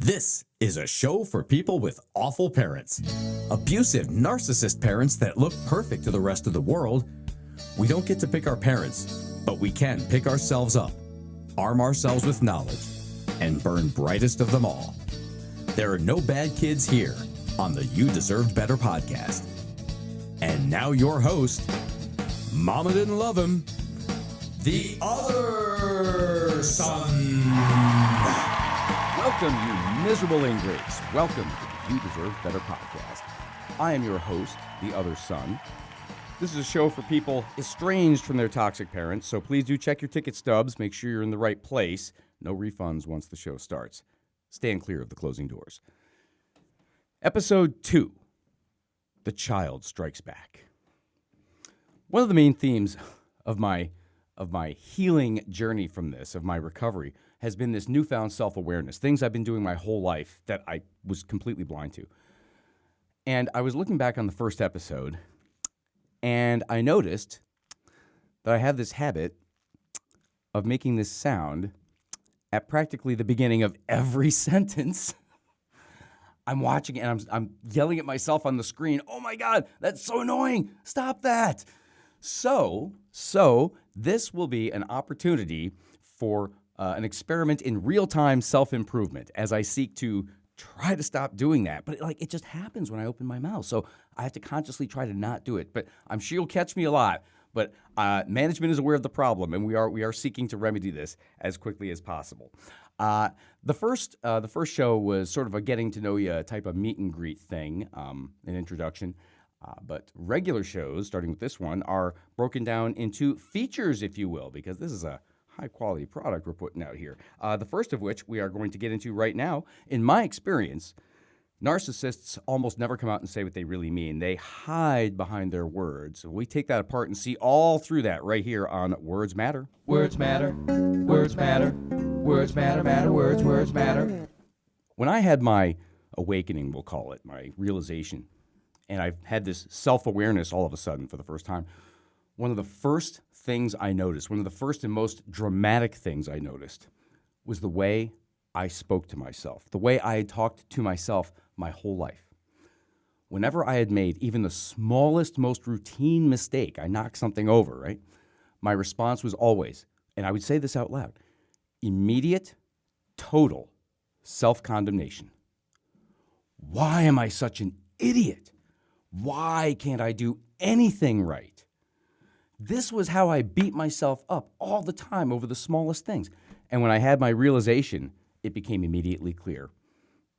This is a show for people with awful parents. Abusive, narcissist parents that look perfect to the rest of the world. We don't get to pick our parents, but we can pick ourselves up, arm ourselves with knowledge, and burn brightest of them all. There are no bad kids here on the You Deserved Better podcast. And now your host, Mama didn't love him, the other son. Welcome, you miserable ingrates. Welcome to the You Deserve Better podcast. I am your host, the other son. This is a show for people estranged from their toxic parents, so please do check your ticket stubs. Make sure you're in the right place. No refunds once the show starts. Stand clear of the closing doors. Episode 2, The Child Strikes Back. One of the main themes of my healing journey from this, of my recovery, has been this newfound self-awareness, things I've been doing my whole life that I was completely blind to. And I was looking back on the first episode, and I noticed that I have this habit of making this sound at practically the beginning of every sentence. I'm watching it, and I'm yelling at myself on the screen, "Oh my God, that's so annoying, stop that." So this will be an opportunity for an experiment in real-time self-improvement as I seek to try to stop doing that. But it just happens when I open my mouth. So I have to consciously try to not do it. But I'm sure you'll catch me a lot. But management is aware of the problem, and we are seeking to remedy this as quickly as possible. The first show was sort of a getting to know you type of meet and greet thing, an introduction. But regular shows, starting with this one, are broken down into features, if you will, because this is a high-quality product we're putting out here. The first of which we are going to get into right now. In my experience, narcissists almost never come out and say what they really mean. They hide behind their words. So we take that apart and see all through that right here on Words Matter. Words matter, words matter, words matter, words matter. When I had my awakening, we'll call it, my realization, and I've had this self-awareness all of a sudden for the first time, one of the first things I noticed, one of the first and most dramatic things I noticed was the way I spoke to myself, the way I had talked to myself my whole life. Whenever I had made even the smallest, most routine mistake, I knocked something over, right? My response was always, and I would say this out loud, immediate, total self-condemnation. Why am I such an idiot? Why can't I do anything right? This was how I beat myself up all the time over the smallest things. And when I had my realization, it became immediately clear.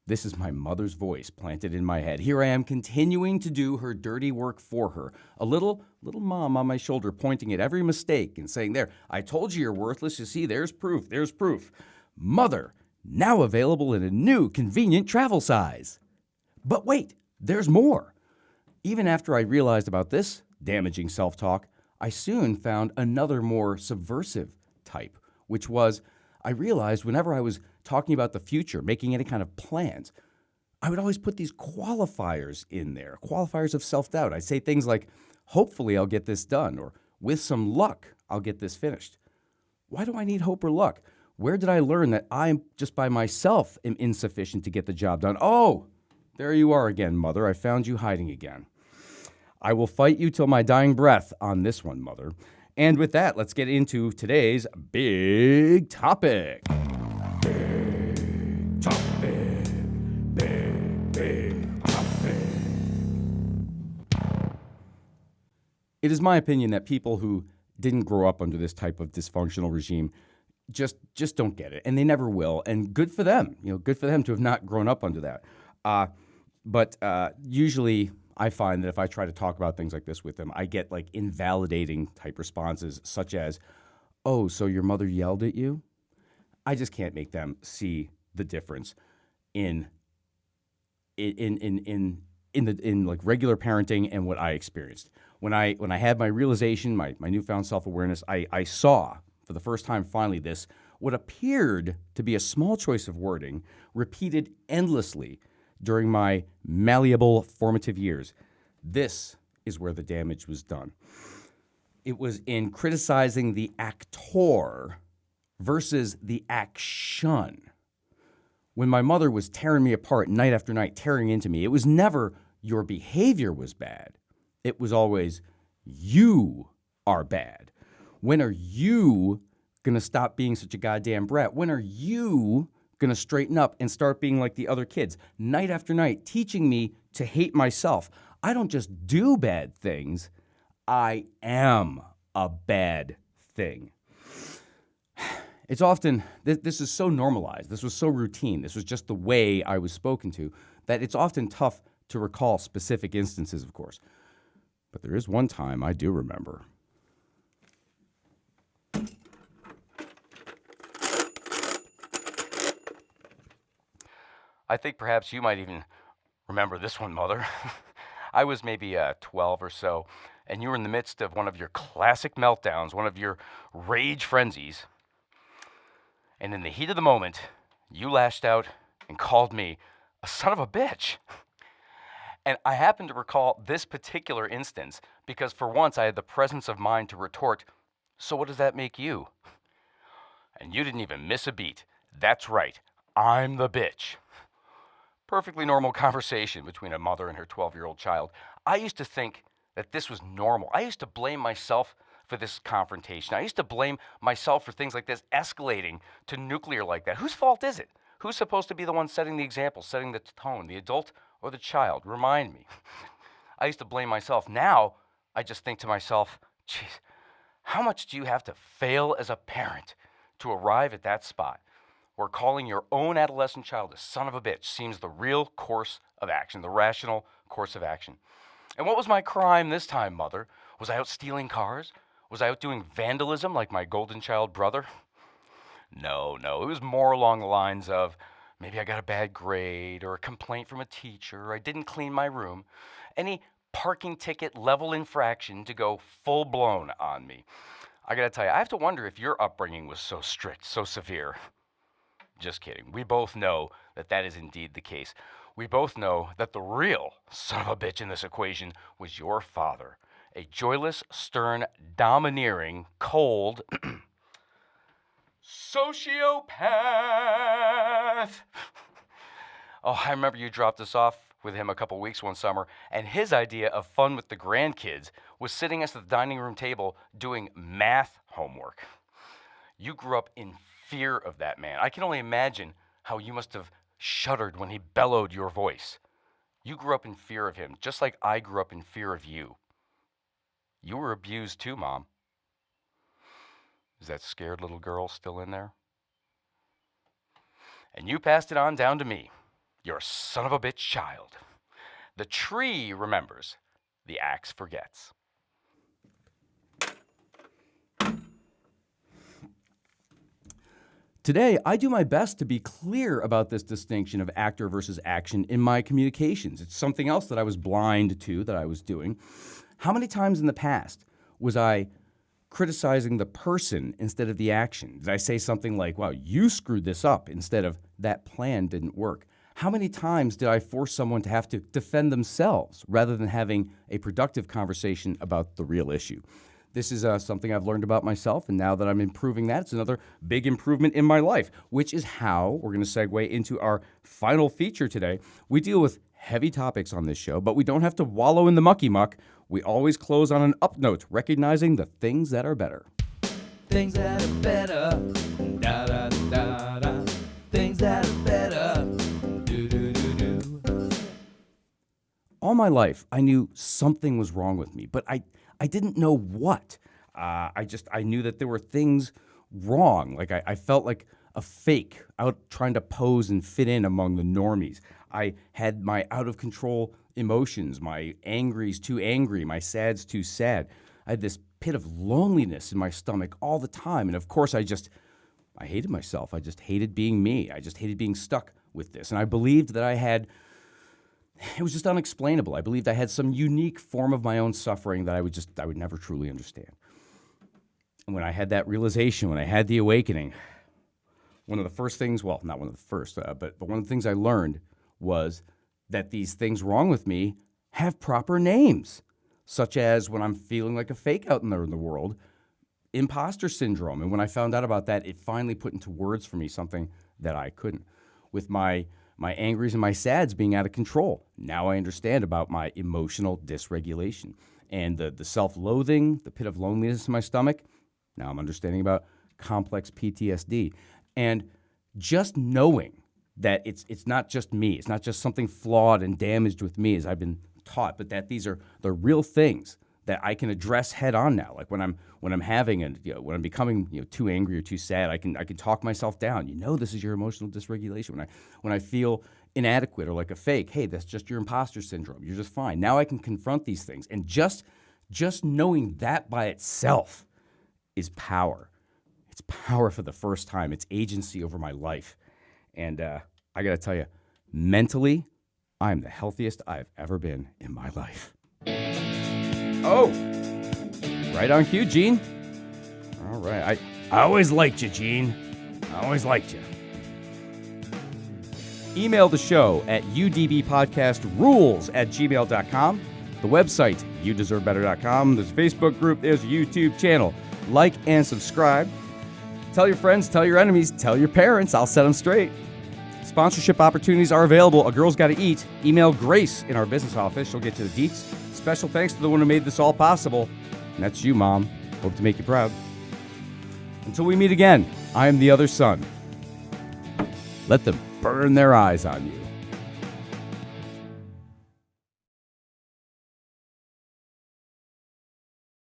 This is my mother's voice planted in my head. Here I am continuing to do her dirty work for her. A little mom on my shoulder pointing at every mistake and saying, "There, I told you you're worthless. You see, there's proof, there's proof." Mother, now available in a new convenient travel size. But wait, there's more. Even after I realized about this damaging self-talk, I soon found another more subversive type, which was I realized whenever I was talking about the future, making any kind of plans, I would always put these qualifiers in there, qualifiers of self-doubt. I'd say things like, hopefully I'll get this done, or with some luck, I'll get this finished. Why do I need hope or luck? Where did I learn that I just by myself am insufficient to get the job done? Oh, there you are again, Mother. I found you hiding again. I will fight you till my dying breath on this one, Mother. And with that, let's get into today's big topic. Big topic. Big topic. It is my opinion that people who didn't grow up under this type of dysfunctional regime just don't get it, and they never will. And good for them. Good for them to have not grown up under that. But usually I find that if I try to talk about things like this with them, I get invalidating type responses such as, "Oh, so your mother yelled at you?" I just can't make them see the difference in regular parenting and what I experienced. When I had my realization, my newfound self-awareness, I saw for the first time finally this, what appeared to be a small choice of wording repeated endlessly during my malleable formative years. This is where the damage was done. It was in criticizing the actor versus the action. When my mother was tearing me apart night after night, tearing into me, it was never your behavior was bad. It was always you are bad. When are you going to stop being such a goddamn brat? When are you going to straighten up and start being like the other kids? Night after night, teaching me to hate myself. I don't just do bad things. I am a bad thing. It's often, this is so normalized, this was so routine, this was just the way I was spoken to, that it's often tough to recall specific instances, of course. But there is one time I do remember. I think perhaps you might even remember this one, Mother. I was maybe 12 or so, and you were in the midst of one of your classic meltdowns, one of your rage frenzies. And in the heat of the moment, you lashed out and called me a son of a bitch. And I happen to recall this particular instance because for once I had the presence of mind to retort, so what does that make you? And you didn't even miss a beat. That's right, I'm the bitch. Perfectly normal conversation between a mother and her 12-year-old child. I used to think that this was normal. I used to blame myself for this confrontation. I used to blame myself for things like this escalating to nuclear like that. Whose fault is it? Who's supposed to be the one setting the example, setting the tone, the adult or the child? Remind me. I used to blame myself. Now, I just think to myself, geez, how much do you have to fail as a parent to arrive at that spot where calling your own adolescent child a son of a bitch seems the real course of action, the rational course of action? And what was my crime this time, Mother? Was I out stealing cars? Was I out doing vandalism like my golden child brother? No. It was more along the lines of maybe I got a bad grade or a complaint from a teacher or I didn't clean my room. Any parking ticket level infraction to go full blown on me. I gotta tell you, I have to wonder if your upbringing was so strict, so severe. Just kidding. We both know that that is indeed the case. We both know that the real son of a bitch in this equation was your father. A joyless, stern, domineering, cold sociopath. Oh, I remember you dropped us off with him a couple weeks one summer, and his idea of fun with the grandkids was sitting us at the dining room table doing math homework. You grew up in fear of that man. I can only imagine how you must have shuddered when he bellowed your voice. You grew up in fear of him, just like I grew up in fear of you. You were abused too, Mom. Is that scared little girl still in there? And you passed it on down to me, your son of a bitch child. The tree remembers, the axe forgets. Today, I do my best to be clear about this distinction of actor versus action in my communications. It's something else that I was blind to that I was doing. How many times in the past was I criticizing the person instead of the action? Did I say something like, wow, you screwed this up instead of that plan didn't work? How many times did I force someone to have to defend themselves rather than having a productive conversation about the real issue? This is something I've learned about myself, and now that I'm improving that, it's another big improvement in my life, which is how we're going to segue into our final feature today. We deal with heavy topics on this show, but we don't have to wallow in the mucky muck. We always close on an up note, recognizing the things that are better. Things that are better. Da da da da. Things that are better. Do do do do. All my life, I knew something was wrong with me, but I didn't know what. I knew that there were things wrong. Like I felt like a fake out trying to pose and fit in among the normies. I had my out of control emotions, my angry's too angry, my sad's too sad. I had this pit of loneliness in my stomach all the time. And of course, I hated myself. I just hated being me. I just hated being stuck with this. And I believed that it was just unexplainable. I believed I had some unique form of my own suffering that I would never truly understand. And when I had that realization, when I had the awakening, one of the first things, well, not one of the first, but one of the things I learned was that these things wrong with me have proper names, such as when I'm feeling like a fake out in the world, imposter syndrome. And when I found out about that, it finally put into words for me something that I couldn't. with my angries and my sads being out of control. Now I understand about my emotional dysregulation and the self-loathing, the pit of loneliness in my stomach. Now I'm understanding about complex PTSD. And just knowing that it's not just me, it's not just something flawed and damaged with me as I've been taught, but that these are the real things that I can address head on now. Like when I'm having when I'm becoming too angry or too sad, I can talk myself down. This is your emotional dysregulation. When I feel inadequate or like a fake, hey, that's just your imposter syndrome. You're just fine. Now I can confront these things, and just knowing that by itself is power. It's power for the first time. It's agency over my life, and I got to tell you, mentally, I'm the healthiest I've ever been in my life. Oh, right on cue, Gene. All right. I always liked you, Gene. I always liked you. Email the show at udbpodcastrules@gmail.com. The website, youdeservebetter.com. There's a Facebook group. There's a YouTube channel. Like and subscribe. Tell your friends, tell your enemies, tell your parents. I'll set them straight. Sponsorship opportunities are available. A Girl's Gotta Eat. Email Grace in our business office. She'll get you the deets. Special thanks to the one who made this all possible. And that's you, Mom. Hope to make you proud. Until we meet again, I am the other son. Let them burn their eyes on you.